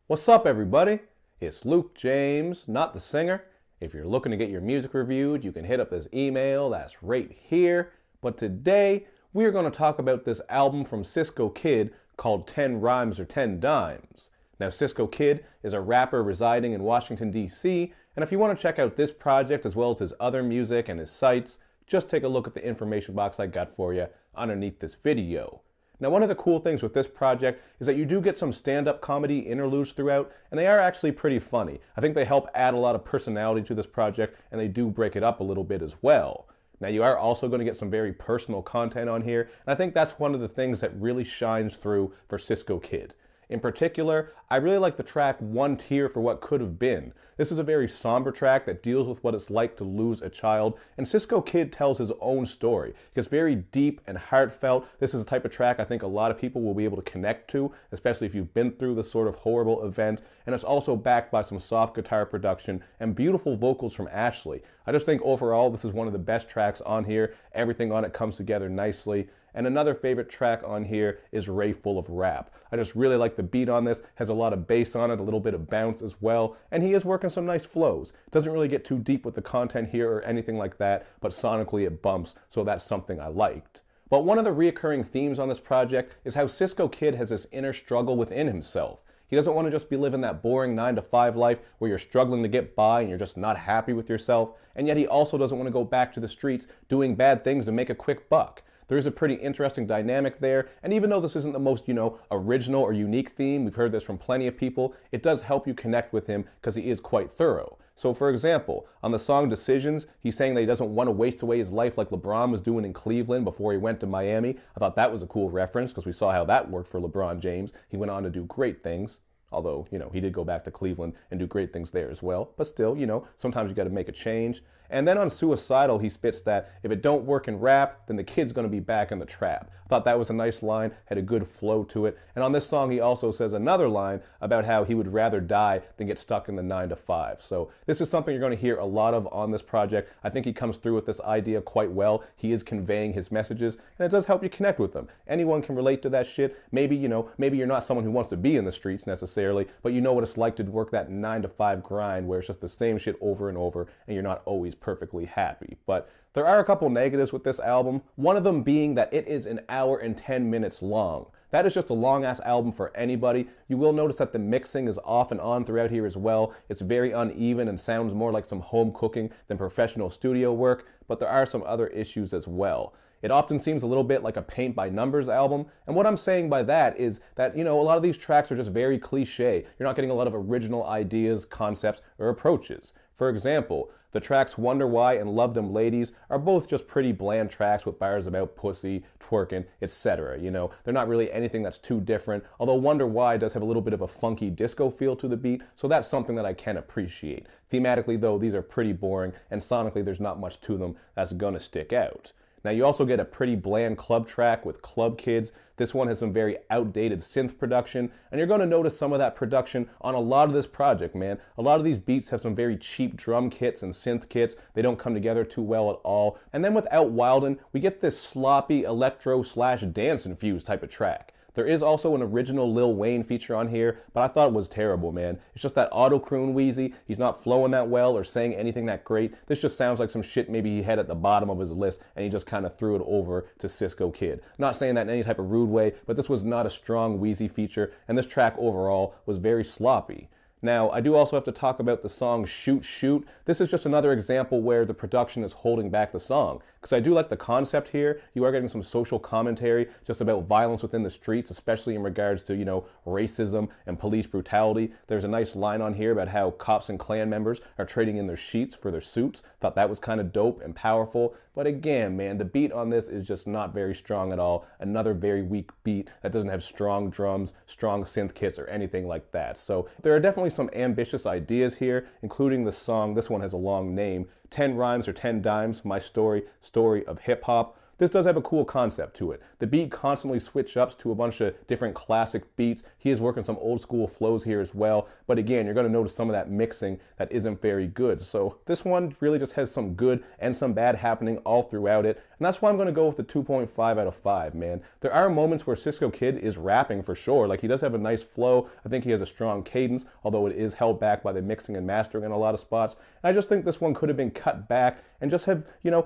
What's up, everybody? It's Luke James, not the singer. If you're looking to get your music reviewed, you can hit up this email that's right here. But today, we're going to talk about this album from Cisco Kid called 10 Rhymes or 10 Dimes. Now, Cisco Kid is a rapper residing in Washington, D.C., and if you want to check out this project as well as his other music and his sites, just take a look at the information box I got for you underneath this video. Now, one of the cool things with this project is that you do get some stand-up comedy interludes throughout, and they are actually pretty funny. I think they help add a lot of personality to this project, and they do break it up a little bit as well. Now, you are also going to get some very personal content on here, and I think that's one of the things that really shines through for Cisco Kid. In particular, I really like the track One Tear for What Could Have Been. This is a very somber track that deals with what it's like to lose a child, and Cisco Kid tells his own story. It gets very deep and heartfelt. This is the type of track I think a lot of people will be able to connect to, especially if you've been through this sort of horrible event, and it's also backed by some soft guitar production and beautiful vocals from Ashley. I just think overall this is one of the best tracks on here. Everything on it comes together nicely. And another favorite track on here is Rayful of Rap. I just really like the beat on this, has a lot of bass on it, a little bit of bounce as well, and he is working some nice flows. Doesn't really get too deep with the content here or anything like that, but sonically it bumps, so that's something I liked. But one of the reoccurring themes on this project is how Cisco Kid has this inner struggle within himself. He doesn't want to just be living that boring 9-to-5 life where you're struggling to get by and you're just not happy with yourself, and yet he also doesn't want to go back to the streets doing bad things to make a quick buck. There is a pretty interesting dynamic there, and even though this isn't the most, original or unique theme, we've heard this from plenty of people, it does help you connect with him because he is quite thorough. So for example, on the song Decisions, he's saying that he doesn't want to waste away his life like LeBron was doing in Cleveland before he went to Miami. I thought that was a cool reference because we saw how that worked for LeBron James. He went on to do great things. Although, he did go back to Cleveland and do great things there as well. But still, sometimes you got to make a change. And then on Suicidal, he spits that if it don't work in rap, then the kid's going to be back in the trap. I thought that was a nice line, had a good flow to it. And on this song, he also says another line about how he would rather die than get stuck in the 9-to-5. So this is something you're going to hear a lot of on this project. I think he comes through with this idea quite well. He is conveying his messages, and it does help you connect with them. Anyone can relate to that shit. Maybe you're not someone who wants to be in the streets necessarily, but you know what it's like to work that 9-to-5 grind where it's just the same shit over and over, and you're not always perfectly happy. But there are a couple negatives with this album, one of them being that it is an hour and 10 minutes long. That is just a long-ass album for anybody. You will notice that the mixing is off and on throughout here as well. It's very uneven and sounds more like some home cooking than professional studio work, but there are some other issues as well. It often seems a little bit like a paint-by-numbers album, and what I'm saying by that is that, a lot of these tracks are just very cliche. You're not getting a lot of original ideas, concepts, or approaches. For example, the tracks Wonder Why and Love Them Ladies are both just pretty bland tracks with bars about pussy, twerking, etc. They're not really anything that's too different, although Wonder Why does have a little bit of a funky disco feel to the beat, so that's something that I can appreciate. Thematically, though, these are pretty boring, and sonically there's not much to them that's gonna stick out. Now, you also get a pretty bland club track with Club Kidz. This one has some very outdated synth production, and you're going to notice some of that production on a lot of this project, man. A lot of these beats have some very cheap drum kits and synth kits. They don't come together too well at all. And then without Wildn, we get this sloppy electro/dance infused type of track. There is also an original Lil Wayne feature on here, but I thought it was terrible, man. It's just that auto-croon wheezy. He's not flowing that well or saying anything that great. This just sounds like some shit maybe he had at the bottom of his list, and he just kind of threw it over to Cisco Kid. Not saying that in any type of rude way, but this was not a strong wheezy feature, and this track overall was very sloppy. Now, I do also have to talk about the song Shoot Shoot. This is just another example where the production is holding back the song. Because I do like the concept here. You are getting some social commentary just about violence within the streets, especially in regards to, racism and police brutality. There's a nice line on here about how cops and Klan members are trading in their sheets for their suits. Thought that was kind of dope and powerful. But again, man, the beat on this is just not very strong at all. Another very weak beat that doesn't have strong drums, strong synth kits, or anything like that. So there are definitely some ambitious ideas here, including the song, this one has a long name, 10 Rhymes or 10 Dimes, My Story, Story of Hip Hop. This does have a cool concept to it. The beat constantly switch ups to a bunch of different classic beats. He is working some old school flows here as well. But again, you're going to notice some of that mixing that isn't very good. So this one really just has some good and some bad happening all throughout it. And that's why I'm going to go with the 2.5 out of 5, man. There are moments where Cisco Kid is rapping for sure. Like, he does have a nice flow. I think he has a strong cadence, although it is held back by the mixing and mastering in a lot of spots. And I just think this one could have been cut back and just have,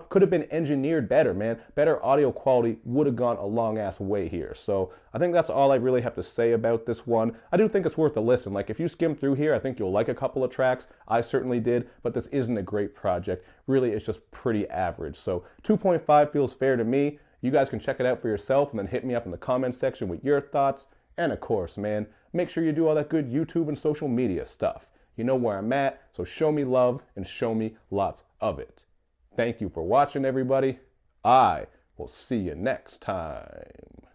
could have been engineered better, man. Better audio quality would have gone a long ass way here. So I think that's all I really have to say about this one. I do think it's worth a listen. Like, if you skim through here, I think you'll like a couple of tracks. I certainly did, but this isn't a great project. Really, it's just pretty average. So 2.5 feels fair to me. You guys can check it out for yourself and then hit me up in the comment section with your thoughts. And of course, man, make sure you do all that good YouTube and social media stuff. You know where I'm at, so show me love and show me lots of it. Thank you for watching, everybody. I will see you next time.